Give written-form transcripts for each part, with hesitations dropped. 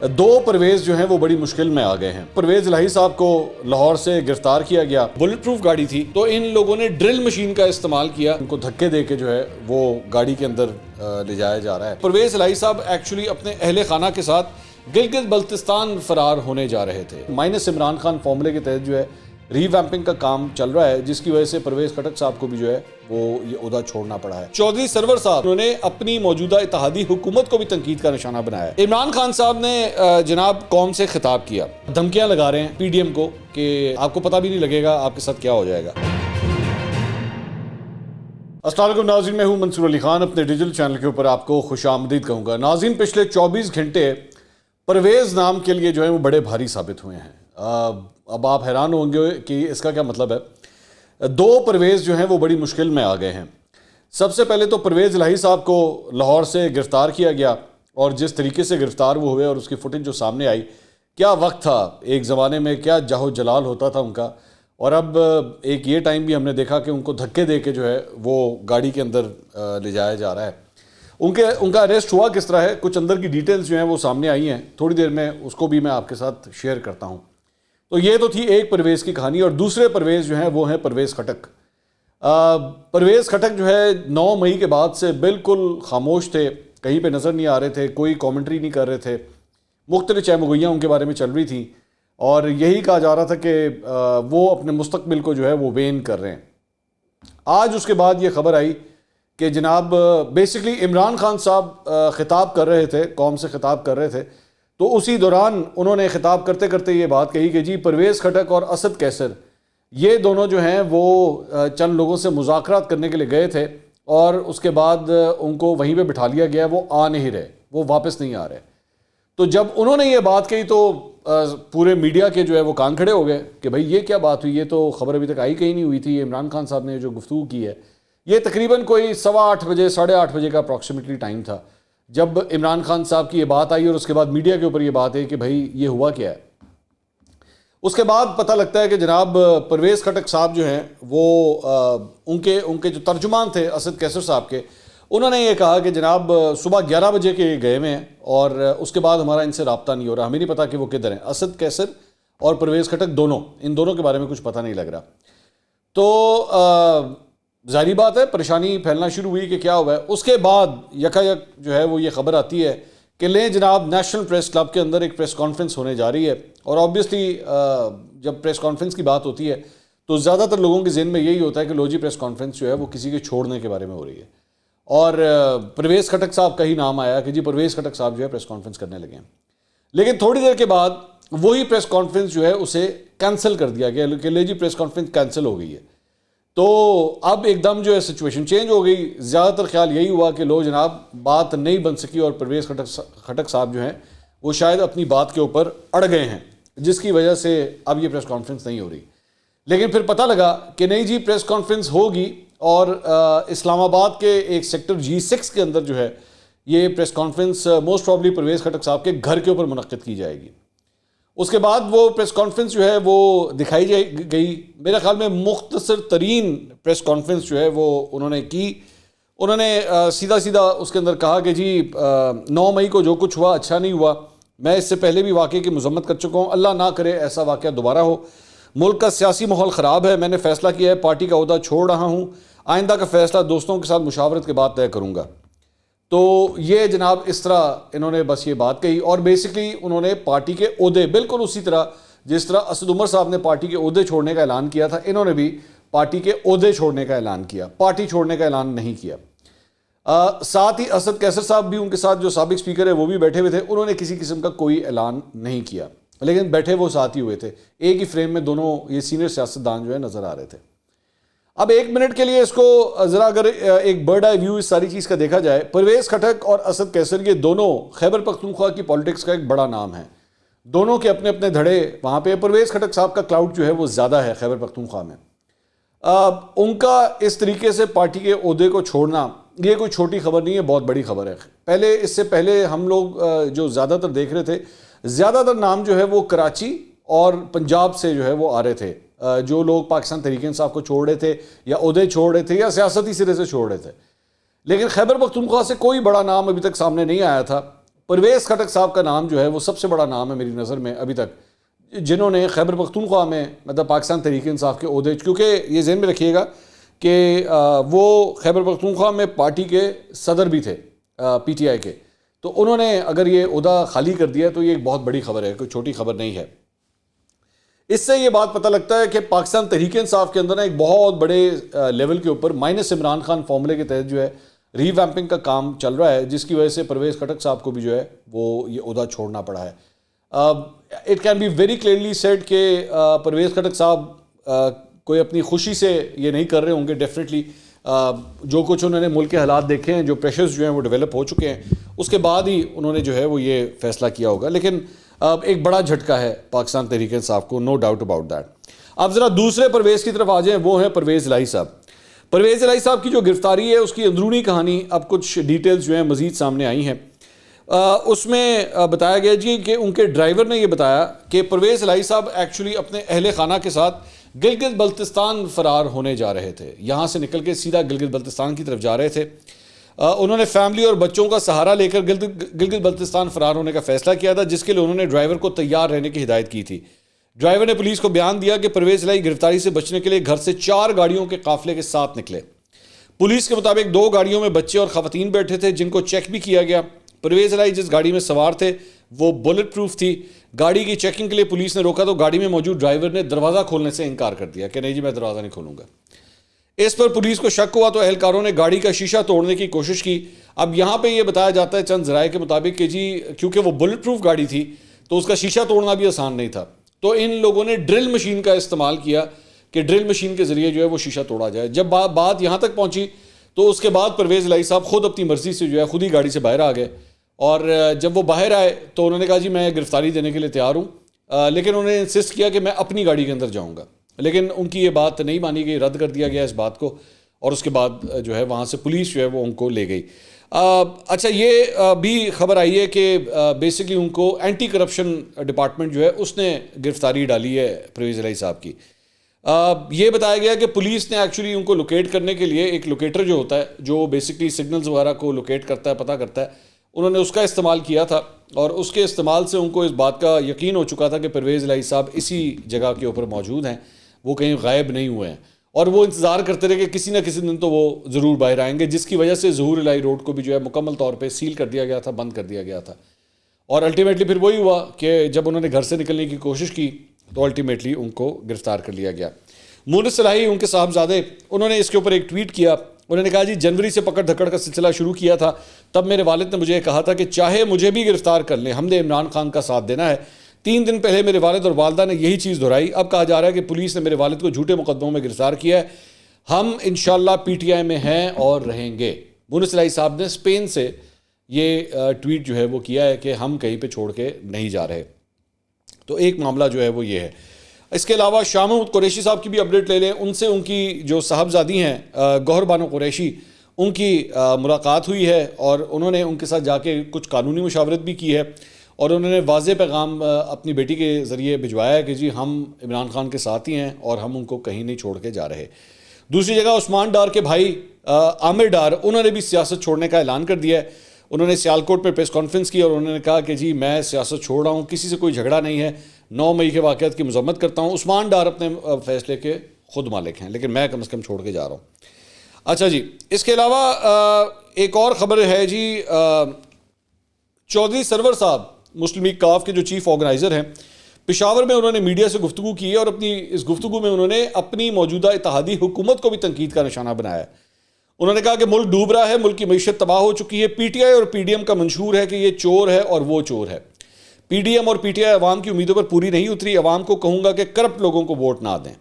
دو پرویز جو ہیں وہ بڑی مشکل میں آ گئے ہیں۔ پرویز الہی صاحب کو لاہور سے گرفتار کیا گیا، بلٹ پروف گاڑی تھی تو ان لوگوں نے ڈرل مشین کا استعمال کیا، ان کو دھکے دے کے جو ہے وہ گاڑی کے اندر لے جایا جا رہا ہے۔ پرویز الہی صاحب ایکچولی اپنے اہل خانہ کے ساتھ گلگت بلتستان فرار ہونے جا رہے تھے۔ مائنس عمران خان فارمولے کے تحت جو ہے ری ویمپنگ کا کام چل رہا ہے، جس کی وجہ سے پرویز خٹک صاحب کو بھی جو ہے وہ یہ عہدہ چھوڑنا پڑا ہے۔ چودھری سرور صاحب انہوں نے اپنی موجودہ اتحادی حکومت کو بھی تنقید کا نشانہ بنایا ہے۔ عمران خان صاحب نے جناب قوم سے خطاب کیا، دھمکیاں لگا رہے ہیں پی ڈی ایم کو کہ آپ کو پتہ بھی نہیں لگے گا آپ کے ساتھ کیا ہو جائے گا۔ السلام علیکم ناظرین، میں ہوں منصور علی خان، اپنے ڈیجیٹل چینل کے اوپر آپ کو خوش آمدید کہوں گا۔ ناظرین، پچھلے 24 گھنٹے پرویز نام کے لیے جو ہے وہ بڑے بھاری ثابت ہوئے ہیں۔ اب آپ حیران ہوں گے کہ اس کا کیا مطلب ہے۔ دو پرویز جو ہیں وہ بڑی مشکل میں آ گئے ہیں۔ سب سے پہلے تو پرویز الہی صاحب کو لاہور سے گرفتار کیا گیا، اور جس طریقے سے گرفتار وہ ہوئے اور اس کی فوٹیج جو سامنے آئی، کیا وقت تھا ایک زمانے میں، کیا جاہ جلال ہوتا تھا ان کا، اور اب ایک یہ ٹائم بھی ہم نے دیکھا کہ ان کو دھکے دے کے جو ہے وہ گاڑی کے اندر لے جایا جا رہا ہے۔ ان کا اریسٹ ہوا کس طرح ہے، کچھ اندر کی ڈیٹیلز جو ہیں وہ سامنے آئی ہیں، تھوڑی دیر میں اس کو بھی میں آپ کے ساتھ شیئر کرتا ہوں۔ تو یہ تو تھی ایک پرویز کی کہانی، اور دوسرے پرویز جو ہیں وہ ہیں پرویز خٹک۔ پرویز خٹک جو ہے 9 مئی کے بعد سے بالکل خاموش تھے، کہیں پہ نظر نہیں آ رہے تھے، کوئی کامنٹری نہیں کر رہے تھے، مختلف چہمگوئیاں ان کے بارے میں چل رہی تھیں، اور یہی کہا جا رہا تھا کہ وہ اپنے مستقبل کو جو ہے وہ وین کر رہے ہیں۔ آج اس کے بعد یہ خبر آئی کہ جناب بیسکلی عمران خان صاحب خطاب کر رہے تھے، قوم سے خطاب کر رہے تھے، تو اسی دوران انہوں نے خطاب کرتے کرتے یہ بات کہی کہ جی پرویز خٹک اور اسد کیسر یہ دونوں جو ہیں وہ چند لوگوں سے مذاکرات کرنے کے لیے گئے تھے، اور اس کے بعد ان کو وہیں پہ بٹھا لیا گیا، وہ آ نہیں رہے، وہ واپس نہیں آ رہے۔ تو جب انہوں نے یہ بات کہی تو پورے میڈیا کے جو ہے وہ کان کھڑے ہو گئے کہ بھائی یہ کیا بات ہوئی، یہ تو خبر ابھی تک آئی کہیں نہیں ہوئی تھی۔ عمران خان صاحب نے جو گفتگو کی ہے، یہ تقریباً کوئی 8:15 بجے 8:30 بجے کا اپروکسیمیٹلی ٹائم تھا جب عمران خان صاحب کی یہ بات آئی، اور اس کے بعد میڈیا کے اوپر یہ بات ہے کہ بھائی یہ ہوا کیا ہے۔ اس کے بعد پتہ لگتا ہے کہ جناب پرویز خٹک صاحب جو ہیں وہ ان کے جو ترجمان تھے اسد کیسر صاحب کے، انہوں نے یہ کہا کہ جناب صبح 11 بجے کے گئے ہوئے ہیں، اور اس کے بعد ہمارا ان سے رابطہ نہیں ہو رہا، ہمیں نہیں پتا کہ وہ کدھر ہیں۔ اسد کیسر اور پرویز خٹک دونوں، ان دونوں کے بارے میں کچھ پتہ نہیں لگ رہا۔ تو ظاہری بات ہے پریشانی پھیلنا شروع ہوئی کہ کیا ہوا ہے۔ اس کے بعد یکایک جو ہے وہ یہ خبر آتی ہے کہ لیں جناب نیشنل پریس کلب کے اندر ایک پریس کانفرنس ہونے جا رہی ہے، اور آبویسلی جب پریس کانفرنس کی بات ہوتی ہے تو زیادہ تر لوگوں کے ذہن میں یہی ہوتا ہے کہ لو جی پریس کانفرنس جو ہے وہ کسی کے چھوڑنے کے بارے میں ہو رہی ہے، اور پرویز خٹک صاحب کا ہی نام آیا کہ جی پرویز خٹک صاحب جو ہے پریس کانفرنس کرنے لگے ہیں۔ لیکن تھوڑی دیر کے بعد وہی پریس کانفرنس جو ہے اسے کینسل کر دیا گیا کہ لے جی پریس کانفرنس کینسل ہو گئی ہے۔ تو اب ایک دم جو ہے سچویشن چینج ہو گئی۔ زیادہ تر خیال یہی ہوا کہ لو جناب بات نہیں بن سکی، اور پرویز خٹک صاحب جو ہیں وہ شاید اپنی بات کے اوپر اڑ گئے ہیں، جس کی وجہ سے اب یہ پریس کانفرنس نہیں ہو رہی۔ لیکن پھر پتہ لگا کہ نہیں جی پریس کانفرنس ہوگی، اور اسلام آباد کے ایک سیکٹر G6 کے اندر جو ہے یہ press conference most probably Pervez Khattak صاحب کے گھر کے اوپر منعقد کی جائے گی۔ اس کے بعد وہ پریس کانفرنس جو ہے وہ دکھائی گئی، میرے خیال میں مختصر ترین پریس کانفرنس جو ہے وہ انہوں نے کی۔ انہوں نے سیدھا سیدھا اس کے اندر کہا کہ جی 9 مئی کو جو کچھ ہوا اچھا نہیں ہوا، میں اس سے پہلے بھی واقعے کی مذمت کر چکا ہوں، اللہ نہ کرے ایسا واقعہ دوبارہ ہو، ملک کا سیاسی ماحول خراب ہے، میں نے فیصلہ کیا ہے پارٹی کا عہدہ چھوڑ رہا ہوں، آئندہ کا فیصلہ دوستوں کے ساتھ مشاورت کے بعد طے کروں گا۔ تو یہ جناب اس طرح انہوں نے بس یہ بات کہی، اور بیسکلی انہوں نے پارٹی کے عہدے بالکل اسی طرح جس طرح اسد عمر صاحب نے پارٹی کے عہدے چھوڑنے کا اعلان کیا تھا، انہوں نے بھی پارٹی کے عہدے چھوڑنے کا اعلان کیا، پارٹی چھوڑنے کا اعلان نہیں کیا۔ ساتھ ہی اسد کیسر صاحب بھی ان کے ساتھ جو سابق اسپیکر ہے وہ بھی بیٹھے ہوئے تھے، انہوں نے کسی قسم کا کوئی اعلان نہیں کیا، لیکن بیٹھے وہ ساتھ ہی ہوئے تھے، ایک ہی فریم میں دونوں یہ سینئر سیاستدان جو ہے نظر آ رہے تھے۔ اب ایک منٹ کے لیے اس کو ذرا اگر ایک برڈ آئی ویو اس ساری چیز کا دیکھا جائے، پرویز خٹک اور اسد کیسر یہ دونوں خیبر پختونخوا کی پالیٹکس کا ایک بڑا نام ہے، دونوں کے اپنے اپنے دھڑے وہاں پہ۔ پرویز خٹک صاحب کا کلاؤڈ جو ہے وہ زیادہ ہے خیبر پختونخوا میں۔ ان کا اس طریقے سے پارٹی کے عہدے کو چھوڑنا یہ کوئی چھوٹی خبر نہیں ہے، بہت بڑی خبر ہے۔ پہلے اس سے پہلے ہم لوگ جو زیادہ تر دیکھ رہے تھے، زیادہ تر نام جو ہے وہ کراچی اور پنجاب سے جو ہے وہ آ رہے تھے، جو لوگ پاکستان تحریک انصاف کو چھوڑ رہے تھے یا عہدے چھوڑ رہے تھے یا سیاستی سرے سے چھوڑ رہے تھے، لیکن خیبر پختونخوا سے کوئی بڑا نام ابھی تک سامنے نہیں آیا تھا۔ پرویز خٹک صاحب کا نام جو ہے وہ سب سے بڑا نام ہے میری نظر میں ابھی تک، جنہوں نے خیبر پختونخوا میں مطلب پاکستان تحریک انصاف کے عہدے، کیونکہ یہ ذہن میں رکھیے گا کہ وہ خیبر پختونخوا میں پارٹی کے صدر بھی تھے پی ٹی آئی کے، تو انہوں نے اگر یہ عہدہ خالی کر دیا تو یہ ایک بہت بڑی خبر ہے، کوئی چھوٹی خبر نہیں ہے۔ اس سے یہ بات پتہ لگتا ہے کہ پاکستان تحریک انصاف کے اندر ایک بہت بڑے لیول کے اوپر مائنس عمران خان فارمولے کے تحت جو ہے ری ویمپنگ کا کام چل رہا ہے، جس کی وجہ سے پرویز خٹک صاحب کو بھی جو ہے وہ یہ عہدہ چھوڑنا پڑا ہے۔ It can be very clearly said کہ پرویز خٹک صاحب کوئی اپنی خوشی سے یہ نہیں کر رہے ہوں گے، ڈیفینیٹلی جو کچھ انہوں نے ملک کے حالات دیکھے ہیں، جو پریشرز جو ہیں وہ ڈیولپ ہو چکے ہیں، اس کے بعد ہی انہوں نے جو ہے وہ یہ فیصلہ کیا ہوگا، لیکن ایک بڑا جھٹکا ہے پاکستان تحریک انصاف کو، نو ڈاؤٹ اباؤٹ دیٹ۔ اب ذرا دوسرے پرویز کی طرف آ جائیں، وہ ہیں پرویز الہی صاحب۔ پرویز الہی صاحب کی جو گرفتاری ہے اس کی اندرونی کہانی اب کچھ ڈیٹیلز جو ہیں مزید سامنے آئی ہیں۔ اس میں بتایا گیا جی کہ ان کے ڈرائیور نے یہ بتایا کہ پرویز الہی صاحب ایکچولی اپنے اہل خانہ کے ساتھ گلگت بلتستان فرار ہونے جا رہے تھے، یہاں سے نکل کے سیدھا گلگت بلتستان کی طرف جا رہے تھے۔ انہوں نے فیملی اور بچوں کا سہارا لے کر گلگت بلتستان فرار ہونے کا فیصلہ کیا تھا، جس کے لیے انہوں نے ڈرائیور کو تیار رہنے کی ہدایت کی تھی۔ ڈرائیور نے پولیس کو بیان دیا کہ پرویز الہی گرفتاری سے بچنے کے لیے گھر سے 4 گاڑیوں کے قافلے کے ساتھ نکلے۔ پولیس کے مطابق 2 گاڑیوں میں بچے اور خواتین بیٹھے تھے، جن کو چیک بھی کیا گیا۔ پرویز الہی جس گاڑی میں سوار تھے وہ بلٹ پروف تھی۔ گاڑی کی چیکنگ کے لیے پولیس نے روکا تو گاڑی میں موجود ڈرائیور نے دروازہ کھولنے سے انکار کر دیا کہ نہیں جی میں دروازہ نہیں کھولوں گا۔ اس پر پولیس کو شک ہوا تو اہلکاروں نے گاڑی کا شیشہ توڑنے کی کوشش کی۔ اب یہاں پہ یہ بتایا جاتا ہے چند ذرائع کے مطابق کہ جی کیونکہ وہ بلٹ پروف گاڑی تھی تو اس کا شیشہ توڑنا بھی آسان نہیں تھا، تو ان لوگوں نے ڈرل مشین کا استعمال کیا کہ ڈرل مشین کے ذریعے جو ہے وہ شیشہ توڑا جائے۔ جب بات یہاں تک پہنچی تو اس کے بعد پرویز الہی صاحب خود اپنی مرضی سے جو ہے خود ہی گاڑی سے باہر آ گئے، اور جب وہ باہر آئے تو انہوں نے کہا جی میں گرفتاری دینے کے لیے تیار ہوں، لیکن انہوں نے انسسٹ کیا کہ میں اپنی گاڑی کے اندر جاؤں گا، لیکن ان کی یہ بات نہیں مانی گئی، رد کر دیا گیا اس بات کو، اور اس کے بعد جو ہے وہاں سے پولیس جو ہے وہ ان کو لے گئی۔ اچھا یہ بھی خبر آئی ہے کہ بیسکلی ان کو اینٹی کرپشن ڈپارٹمنٹ جو ہے اس نے گرفتاری ڈالی ہے پرویز الہی صاحب کی۔ یہ بتایا گیا کہ پولیس نے ایکچولی ان کو لوکیٹ کرنے کے لیے ایک لوکیٹر جو ہوتا ہے جو بیسکلی سگنلز وغیرہ کو لوکیٹ کرتا ہے، پتہ کرتا ہے، انہوں نے اس کا استعمال کیا تھا، اور اس کے استعمال سے ان کو اس بات کا یقین ہو چکا تھا کہ پرویز الہی صاحب اسی جگہ کے اوپر موجود ہیں، وہ کہیں غائب نہیں ہوئے ہیں، اور وہ انتظار کرتے رہے کہ کسی نہ کسی دن تو وہ ضرور باہر آئیں گے، جس کی وجہ سے ظہور الہی روڈ کو بھی جو ہے مکمل طور پہ سیل کر دیا گیا تھا، بند کر دیا گیا تھا، اور الٹیمیٹلی پھر وہی ہوا کہ جب انہوں نے گھر سے نکلنے کی کوشش کی تو الٹیمیٹلی ان کو گرفتار کر لیا گیا۔ مونس الہی ان کے صاحبزادے، انہوں نے اس کے اوپر ایک ٹویٹ کیا، انہوں نے کہا جی جنوری سے پکڑ دھکڑ کا سلسلہ شروع کیا تھا، تب میرے والد نے مجھے کہا تھا کہ چاہے مجھے بھی گرفتار کر لیں، ہم نے عمران خان کا ساتھ دینا ہے۔ 3 دن پہلے میرے والد اور والدہ نے یہی چیز دہرائی، اب کہا جا رہا ہے کہ پولیس نے میرے والد کو جھوٹے مقدموں میں گرفتار کیا ہے، ہم انشاءاللہ پی ٹی آئی میں ہیں اور رہیں گے۔ مونس الہی صاحب نے اسپین سے یہ ٹویٹ جو ہے وہ کیا ہے کہ ہم کہیں پہ چھوڑ کے نہیں جا رہے، تو ایک معاملہ جو ہے وہ یہ ہے۔ اس کے علاوہ شاہ محمود قریشی صاحب کی بھی اپڈیٹ لے لیں، ان سے ان کی جو صاحبزادی ہیں گوہر بانو قریشی، ان کی ملاقات ہوئی ہے، اور انہوں نے ان کے ساتھ جا کے کچھ قانونی مشاورت بھی کی ہے، اور انہوں نے واضح پیغام اپنی بیٹی کے ذریعے بھجوایا ہے کہ جی ہم عمران خان کے ساتھ ہی ہیں اور ہم ان کو کہیں نہیں چھوڑ کے جا رہے۔ دوسری جگہ عثمان ڈار کے بھائی عامر ڈار، انہوں نے بھی سیاست چھوڑنے کا اعلان کر دیا ہے۔ انہوں نے سیالکوٹ میں پریس کانفرنس کی اور انہوں نے کہا کہ جی میں سیاست چھوڑ رہا ہوں، کسی سے کوئی جھگڑا نہیں ہے، 9 مئی کے واقعات کی مذمت کرتا ہوں۔ عثمان ڈار اپنے فیصلے کے خود مالک ہیں، لیکن میں کم از کم چھوڑ کے جا رہا ہوں۔ اچھا جی، اس کے علاوہ ایک اور خبر ہے جی، چودھری سرور صاحب مسلم لیگ کاف کے جو چیف آرگنائزر ہیں، پشاور میں انہوں نے میڈیا سے گفتگو کی ہے، اور اپنی اس گفتگو میں انہوں نے اپنی موجودہ اتحادی حکومت کو بھی تنقید کا نشانہ بنایا ہے۔ انہوں نے کہا کہ ملک ڈوب رہا ہے، ملک کی معیشت تباہ ہو چکی ہے، پی ٹی آئی اور پی ڈی ایم کا منشور ہے کہ یہ چور ہے اور وہ چور ہے۔ پی ڈی ایم اور پی ٹی آئی عوام کی امیدوں پر پوری نہیں اتری، عوام کو کہوں گا کہ کرپٹ لوگوں کو ووٹ نہ دیں۔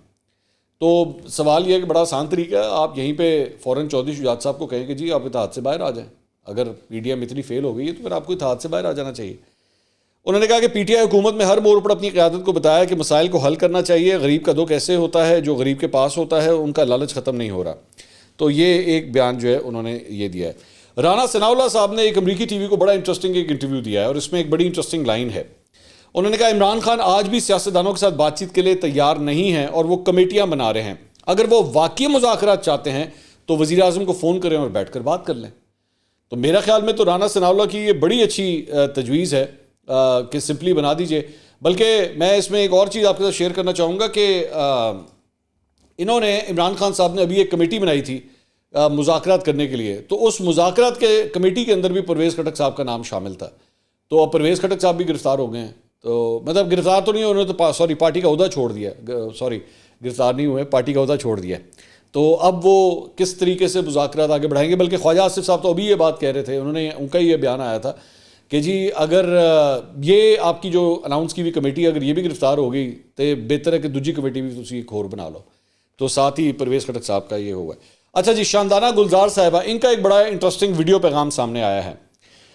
تو سوال یہ ہے کہ بڑا آسان طریقہ ہے، آپ یہیں پہ فوراً چودھری شجاعت صاحب کو کہیں کہ جی آپ اتحاد سے باہر آ جائیں، اگر پی ڈی ایم اتنی فیل ہو گئی ہے تو پھر آپ کو اتحاد سے باہر آ جانا چاہیے۔ انہوں نے کہا کہ پی ٹی آئی حکومت میں ہر موڑ پر اپنی قیادت کو بتایا کہ مسائل کو حل کرنا چاہیے، غریب کا دکھ ایسے ہوتا ہے جو غریب کے پاس ہوتا ہے، ان کا لالچ ختم نہیں ہو رہا۔ تو یہ ایک بیان جو ہے انہوں نے یہ دیا ہے۔ رانا ثناء اللہ صاحب نے ایک امریکی ٹی وی کو بڑا انٹرسٹنگ ایک انٹرویو دیا ہے، اور اس میں ایک بڑی انٹرسٹنگ لائن ہے۔ انہوں نے کہا عمران خان آج بھی سیاستدانوں کے ساتھ بات چیت کے لیے تیار نہیں ہیں، اور وہ کمیٹیاں بنا رہے ہیں، اگر وہ واقعی مذاکرات چاہتے ہیں تو وزیر اعظم کو فون کریں اور بیٹھ کر بات کر لیں۔ تو میرا خیال میں تو رانا ثناء اللہ کی یہ بڑی اچھی تجویز ہے کہ سمپلی بنا دیجئے. بلکہ میں اس میں ایک اور چیز آپ کے ساتھ شیئر کرنا چاہوں گا کہ انہوں نے عمران خان صاحب نے ابھی ایک کمیٹی بنائی تھی مذاکرات کرنے کے لیے, تو اس مذاکرات کے کمیٹی کے اندر بھی پرویز خٹک صاحب کا نام شامل تھا. تو اب پرویز خٹک صاحب بھی گرفتار ہو گئے ہیں. تو مطلب گرفتار تو نہیں ہوئے, انہوں نے تو پارٹی کا عہدہ چھوڑ دیا, گرفتار نہیں ہوئے, پارٹی کا عہدہ چھوڑ دیا. تو اب وہ کس طریقے سے مذاکرات آگے بڑھائیں گے. بلکہ خواجہ آصف صاحب تو ابھی یہ بات کہہ رہے تھے, ان کا یہ بیان آیا تھا کہ جی اگر یہ آپ کی جو اناؤنس کی ہوئی کمیٹی اگر یہ بھی گرفتار ہو گئی تو بہتر ہے کہ دوسری کمیٹی بھی تسی ایک اور بنا لو. تو ساتھ ہی پرویز خٹک صاحب کا یہ ہوا ہے. اچھا جی, شاندانہ گلزار صاحبہ, ان کا ایک بڑا انٹرسٹنگ ویڈیو پیغام سامنے آیا ہے.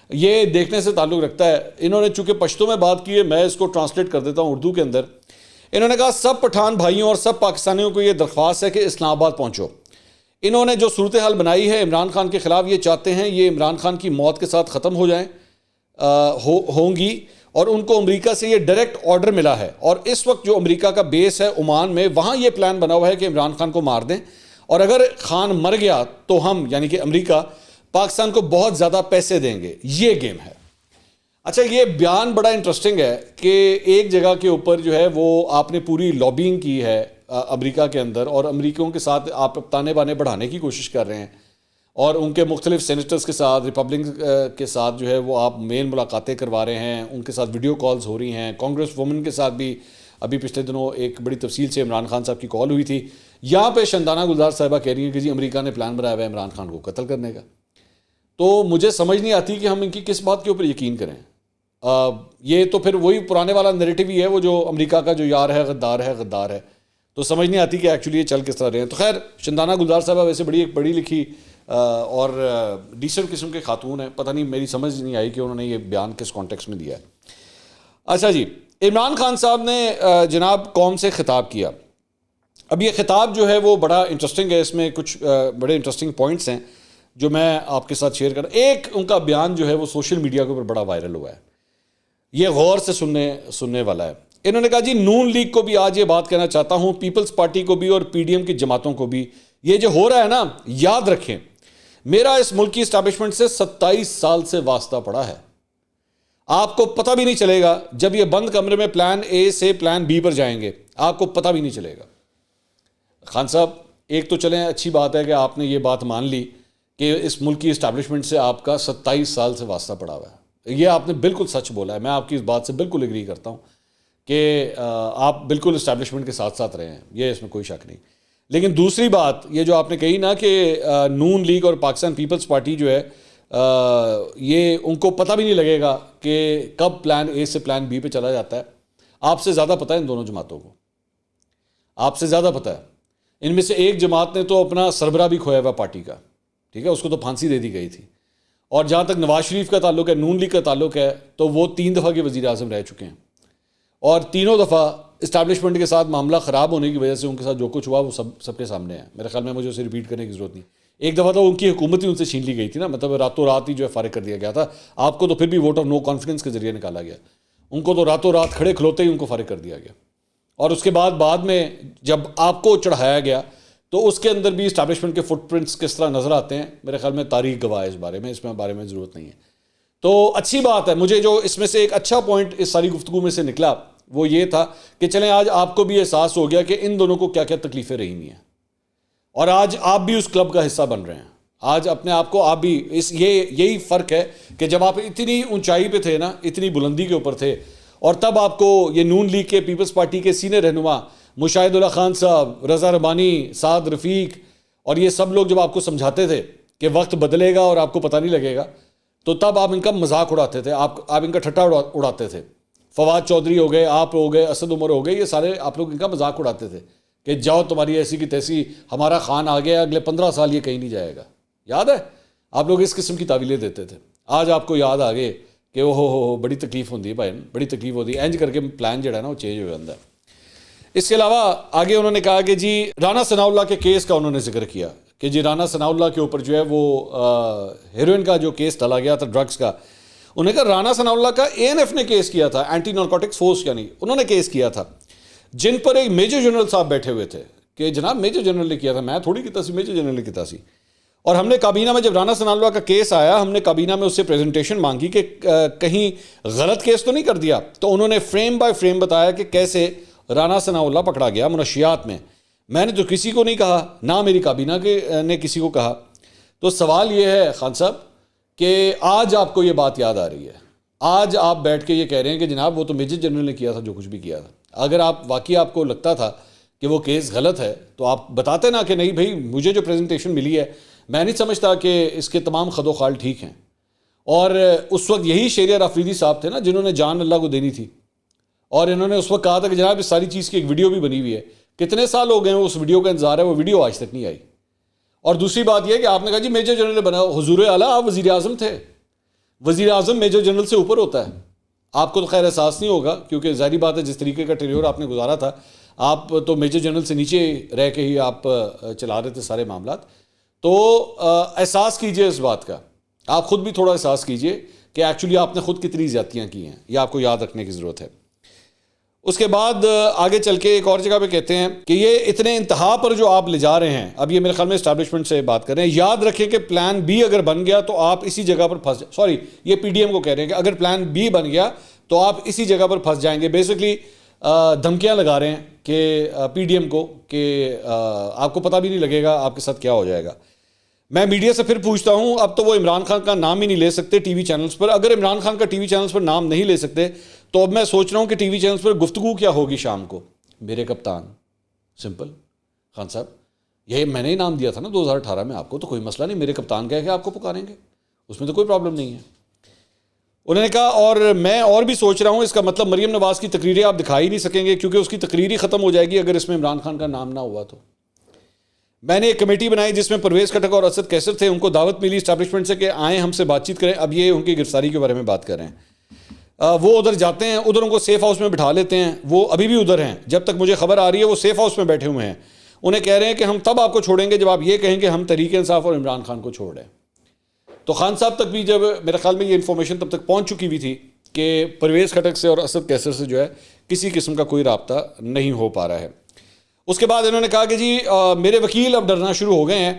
یہ دیکھنے سے تعلق رکھتا ہے, انہوں نے چونکہ پشتو میں بات کی ہے, میں اس کو ٹرانسلیٹ کر دیتا ہوں اردو کے اندر. انہوں نے کہا سب پٹھان بھائیوں اور سب پاکستانیوں کو یہ درخواست ہے کہ اسلام آباد پہنچو. انہوں نے جو صورتحال بنائی ہے عمران خان کے خلاف, یہ چاہتے ہیں یہ عمران خان کی موت کے ساتھ ختم ہو جائیں ہوں گی, اور ان کو امریکہ سے یہ ڈائریکٹ آرڈر ملا ہے. اور اس وقت جو امریکہ کا بیس ہے عمان میں, وہاں یہ پلان بنا ہوا ہے کہ عمران خان کو مار دیں, اور اگر خان مر گیا تو ہم یعنی کہ امریکہ پاکستان کو بہت زیادہ پیسے دیں گے. یہ گیم ہے. اچھا, یہ بیان بڑا انٹرسٹنگ ہے کہ ایک جگہ کے اوپر جو ہے وہ آپ نے پوری لابینگ کی ہے امریکہ کے اندر, اور امریکیوں کے ساتھ آپ تانے بانے بڑھانے کی کوشش کر رہے ہیں, اور ان کے مختلف سینیٹرز کے ساتھ, ریپبلکن کے ساتھ جو ہے وہ آپ مین ملاقاتیں کروا رہے ہیں, ان کے ساتھ ویڈیو کالز ہو رہی ہیں. کانگریس وومن کے ساتھ بھی ابھی پچھلے دنوں ایک بڑی تفصیل سے عمران خان صاحب کی کال ہوئی تھی. یہاں پہ شاندانہ گلزار صاحبہ کہہ رہی ہیں کہ جی امریکہ نے پلان بنایا ہوا ہے عمران خان کو قتل کرنے کا. تو مجھے سمجھ نہیں آتی کہ ہم ان کی کس بات کے اوپر یقین کریں. یہ تو پھر وہی پرانے والا نیریٹو ہی ہے, وہ جو امریکہ کا جو یار ہے غدار ہے غدار ہے. تو سمجھ نہیں آتی کہ ایکچولی یہ چل کس طرح رہے ہیں. تو خیر, شاندانہ گلزار صاحبہ ویسے ایک پڑھی لکھی اور ڈیسنٹ قسم کے خاتون ہیں. پتہ نہیں, میری سمجھ نہیں آئی کہ انہوں نے یہ بیان کس کانٹیکس میں دیا ہے. اچھا جی, عمران خان صاحب نے جناب قوم سے خطاب کیا. اب یہ خطاب جو ہے وہ بڑا انٹرسٹنگ ہے, اس میں کچھ بڑے انٹرسٹنگ پوائنٹس ہیں جو میں آپ کے ساتھ شیئر کر رہا ہوں. ایک ان کا بیان جو ہے وہ سوشل میڈیا کے اوپر بڑا وائرل ہوا ہے, یہ غور سے سننے والا ہے. انہوں نے کہا جی نون لیگ کو بھی آج یہ بات کہنا چاہتا ہوں, پیپلز پارٹی کو بھی اور پی ڈی ایم کی جماعتوں کو بھی, یہ جو ہو رہا ہے نا, یاد رکھیں میرا اس ملکی اسٹیبلشمنٹ سے 27 سال سے واسطہ پڑا ہے. آپ کو پتہ بھی نہیں چلے گا جب یہ بند کمرے میں پلان اے سے پلان بی پر جائیں گے, آپ کو پتہ بھی نہیں چلے گا. خان صاحب, ایک تو چلیں اچھی بات ہے کہ آپ نے یہ بات مان لی کہ اس ملکی اسٹیبلشمنٹ سے آپ کا 27 سال سے واسطہ پڑا ہوا ہے. یہ آپ نے بالکل سچ بولا ہے, میں آپ کی اس بات سے بالکل ایگری کرتا ہوں کہ آپ بالکل اسٹیبلشمنٹ کے ساتھ ساتھ رہے ہیں, یہ اس میں کوئی شک نہیں. لیکن دوسری بات یہ جو آپ نے کہی نا کہ نون لیگ اور پاکستان پیپلز پارٹی جو ہے یہ ان کو پتہ بھی نہیں لگے گا کہ کب پلان اے سے پلان بی پہ چلا جاتا ہے. آپ سے زیادہ پتہ ہے ان دونوں جماعتوں کو, آپ سے زیادہ پتہ ہے. ان میں سے ایک جماعت نے تو اپنا سربراہ بھی کھویا ہوا پارٹی کا, ٹھیک ہے, اس کو تو پھانسی دے دی گئی تھی. اور جہاں تک نواز شریف کا تعلق ہے, نون لیگ کا تعلق ہے, تو وہ 3 دفعہ کے وزیر اعظم رہ چکے ہیں, اور تینوں دفعہ اسٹیبلشمنٹ کے ساتھ معاملہ خراب ہونے کی وجہ سے ان کے ساتھ جو کچھ ہوا وہ سب کے سامنے ہے. میرے خیال میں مجھے اسے ریپیٹ کرنے کی ضرورت نہیں. ایک دفعہ تو ان کی حکومت ہی ان سے چھین لی گئی تھی نا, مطلب راتوں رات ہی جو ہے فارغ کر دیا گیا تھا. آپ کو تو پھر بھی ووٹ آف نو کانفیڈنس کے ذریعے نکالا گیا, ان کو تو راتوں رات کھڑے کھلوتے ہی ان کو فارغ کر دیا گیا. اور اس کے بعد میں جب آپ کو چڑھایا گیا تو اس کے اندر بھی اسٹیبلشمنٹ کے فٹ پرنٹس کس طرح نظر آتے ہیں, میرے خیال میں تاریخ گواہ ہے اس بارے میں, اس میں بارے میں ضرورت نہیں ہے. تو اچھی بات ہے. مجھے جو اس میں سے ایک اچھا پوائنٹ اس ساری گفتگو میں سے نکلا وہ یہ تھا کہ چلیں آج آپ کو بھی احساس ہو گیا کہ ان دونوں کو کیا کیا تکلیفیں رہی ہوئی ہیں, اور آج آپ بھی اس کلب کا حصہ بن رہے ہیں. آج اپنے آپ کو آپ بھی یہی فرق ہے کہ جب آپ اتنی اونچائی پہ تھے نا, اتنی بلندی کے اوپر تھے, اور تب آپ کو یہ نون لیگ کے پیپلز پارٹی کے سینئر رہنما مشاہد اللہ خان صاحب, رضا ربانی, سعد رفیق اور یہ سب لوگ جب آپ کو سمجھاتے تھے کہ وقت بدلے گا اور آپ کو پتہ نہیں لگے گا, تو تب آپ ان کا مذاق اڑاتے تھے, آپ ان کا ٹھٹا اڑاتے تھے. فواد چودھری ہو گئے, آپ ہو گئے, اسد عمر ہو گئے, یہ سارے آپ لوگ ان کا مذاق اڑاتے تھے کہ جاؤ تمہاری ایسی کی تیسی, ہمارا خان آ گیا, اگلے 15 سال یہ کہیں نہیں جائے گا. یاد ہے آپ لوگ اس قسم کی تعویلیں دیتے تھے. آج آپ کو یاد آ گئے کہ او ہو بڑی تکلیف ہوتی ہے بھائی, بڑی تکلیف ہوتی ہے, اینج کر کے پلان جو ہے نا وہ چینج ہو جاتا ہے. اس کے علاوہ آگے انہوں نے کہا کہ جی رانا ثناء اللہ کے کیس کا انہوں نے ذکر کیا کہ جی رانا ثناء اللہ کے اوپر جو ہے وہ ہیروئن کا جو کیس ڈالا گیا تھا, ڈرگس کا. انہوں نے کہا رانا ثناء اللہ کا ANF نے کیس کیا تھا, اینٹی نارکوٹکس فورس, یعنی انہوں نے کیس کیا تھا, جن پر ایک میجر جنرل صاحب بیٹھے ہوئے تھے کہ جناب میجر جنرل نے کیا تھا, میں تھوڑی کیتا سی, میجر جنرل نے کیتا سی. اور ہم نے کابینہ میں جب رانا ثناء اللہ کا کیس آیا ہم نے کابینہ میں اس سے پریزنٹیشن مانگی کہ کہیں غلط کیس تو نہیں کر دیا. تو انہوں نے فریم بائی فریم بتایا کہ کیسے رانا ثناء اللہ پکڑا گیا منشیات میں. میں نے تو کسی کو نہیں کہا, نہ میری کابینہ نے کسی کو کہا. تو سوال یہ ہے خان صاحب کہ آج آپ کو یہ بات یاد آ رہی ہے, آج آپ بیٹھ کے یہ کہہ رہے ہیں کہ جناب وہ تو میجر جنرل نے کیا تھا جو کچھ بھی کیا تھا. اگر واقعی آپ کو لگتا تھا کہ وہ کیس غلط ہے تو آپ بتاتے نا کہ نہیں بھائی مجھے جو پریزنٹیشن ملی ہے میں نہیں سمجھتا کہ اس کے تمام خد و خال ٹھیک ہیں. اور اس وقت یہی شہریار آفریدی صاحب تھے نا جنہوں نے جان اللہ کو دینی تھی, اور انہوں نے اس وقت کہا تھا کہ جناب اس ساری چیز کی ایک ویڈیو بھی بنی ہوئی ہے. کتنے سال ہو گئے ہیں اس ویڈیو کا انتظار ہے, وہ ویڈیو آج تک نہیں آئی. اور دوسری بات یہ کہ آپ نے کہا جی میجر جنرل بنا, حضور اعلیٰ آپ وزیر اعظم تھے, وزیر اعظم میجر جنرل سے اوپر ہوتا ہے. آپ کو تو خیر احساس نہیں ہوگا کیونکہ ظاہری بات ہے جس طریقے کا ٹریور آپ نے گزارا تھا, آپ تو میجر جنرل سے نیچے رہ کے ہی آپ چلا رہے تھے سارے معاملات. تو احساس کیجئے اس بات کا, آپ خود بھی تھوڑا احساس کیجئے کہ ایکچولی آپ نے خود کتنی زیادتیاں کی ہیں, یہ آپ کو یاد رکھنے کی ضرورت ہے. اس کے بعد آگے چل کے ایک اور جگہ پہ کہتے ہیں کہ یہ اتنے انتہا پر جو آپ لے جا رہے ہیں, اب یہ میرے خیال میں اسٹیبلشمنٹ سے بات کر رہے ہیں, یاد رکھیں کہ پلان بی اگر بن گیا تو آپ اسی جگہ پر پھنس جائیں. سوری, یہ پی ڈی ایم کو کہہ رہے ہیں کہ اگر پلان بی بن گیا تو آپ اسی جگہ پر پھنس جائیں گے. بیسکلی دھمکیاں لگا رہے ہیں کہ پی ڈی ایم کو کہ آپ کو پتہ بھی نہیں لگے گا آپ کے ساتھ کیا ہو جائے گا. میں میڈیا سے پھر پوچھتا ہوں, اب تو وہ عمران خان کا نام ہی نہیں لے سکتے ٹی وی چینلز پر. اگر عمران خان کا ٹی وی چینلز پر نام نہیں لے سکتے تو اب میں سوچ رہا ہوں کہ ٹی وی چینلز پر گفتگو کیا ہوگی شام کو, میرے کپتان. سمپل خان صاحب, یہ میں نے ہی نام دیا تھا نا 2018 میں آپ کو, تو کوئی مسئلہ نہیں, میرے کپتان کہہ کے آپ کو پکاریں گے, اس میں تو کوئی پرابلم نہیں ہے. انہوں نے کہا اور میں اور بھی سوچ رہا ہوں, اس کا مطلب مریم نواز کی تقریریں آپ دکھا ہی نہیں سکیں گے کیونکہ اس کی تقریر ہی ختم ہو جائے گی اگر اس میں عمران خان کا نام نہ ہوا تو. میں نے ایک کمیٹی بنائی جس میں پرویز خٹک اور اسد کیسر تھے, ان کو دعوت ملی اسٹیبلشمنٹ سے کہ آئیں ہم سے بات چیت کریں. اب یہ ان کی گرفتاری کے بارے میں بات کر رہے ہیں. وہ ادھر جاتے ہیں, ادھر ان کو سیف ہاؤس میں بٹھا لیتے ہیں, وہ ابھی بھی ادھر ہیں, جب تک مجھے خبر آ رہی ہے وہ سیف ہاؤس میں بیٹھے ہوئے ہیں. انہیں کہہ رہے ہیں کہ ہم تب آپ کو چھوڑیں گے جب آپ یہ کہیں کہ ہم تحریک انصاف اور عمران خان کو چھوڑ دیں. تو خان صاحب تک بھی جب میرے خیال میں یہ انفارمیشن تب تک پہنچ چکی ہوئی تھی کہ پرویز خٹک سے اور اسد کیسر سے جو ہے کسی قسم کا کوئی رابطہ نہیں ہو پا رہا ہے. اس کے بعد انہوں نے کہا کہ جی میرے وکیل اب ڈرنا شروع ہو گئے ہیں,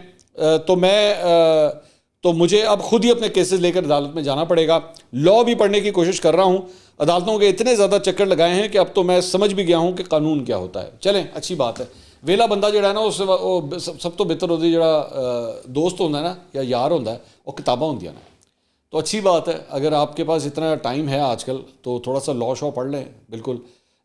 تو مجھے اب خود ہی اپنے کیسز لے کر عدالت میں جانا پڑے گا. لاء بھی پڑھنے کی کوشش کر رہا ہوں, عدالتوں کے اتنے زیادہ چکر لگائے ہیں کہ اب تو میں سمجھ بھی گیا ہوں کہ قانون کیا ہوتا ہے. چلیں اچھی بات ہے, ویلا بندہ جڑا ہے نا اس سب تو بہتر ہوتی جڑا دوست ہوتا ہے نا یا یار ہوتا ہے وہ کتاباں ہوندیاں نا. تو اچھی بات ہے, اگر آپ کے پاس اتنا ٹائم ہے آج کل تو تھوڑا سا لاء شاء پڑھ لیں. بالکل,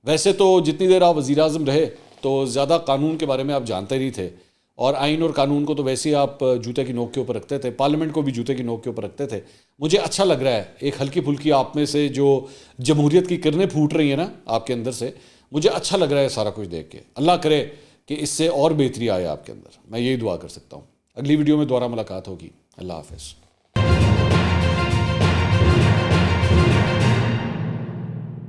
ویسے تو جتنی دیر آپ وزیر اعظم رہے تو زیادہ قانون کے بارے میں آپ جانتے نہیں تھے, اور آئین اور قانون کو تو ویسے ہی آپ جوتے کی نوک کے اوپر رکھتے تھے, پارلیمنٹ کو بھی جوتے کی نوک کے اوپر رکھتے تھے. مجھے اچھا لگ رہا ہے ایک ہلکی پھلکی آپ میں سے جو جمہوریت کی کرنیں پھوٹ رہی ہیں نا آپ کے اندر سے, مجھے اچھا لگ رہا ہے سارا کچھ دیکھ کے. اللہ کرے کہ اس سے اور بہتری آئے آپ کے اندر, میں یہی دعا کر سکتا ہوں. اگلی ویڈیو میں دوبارہ ملاقات ہوگی. اللہ حافظ.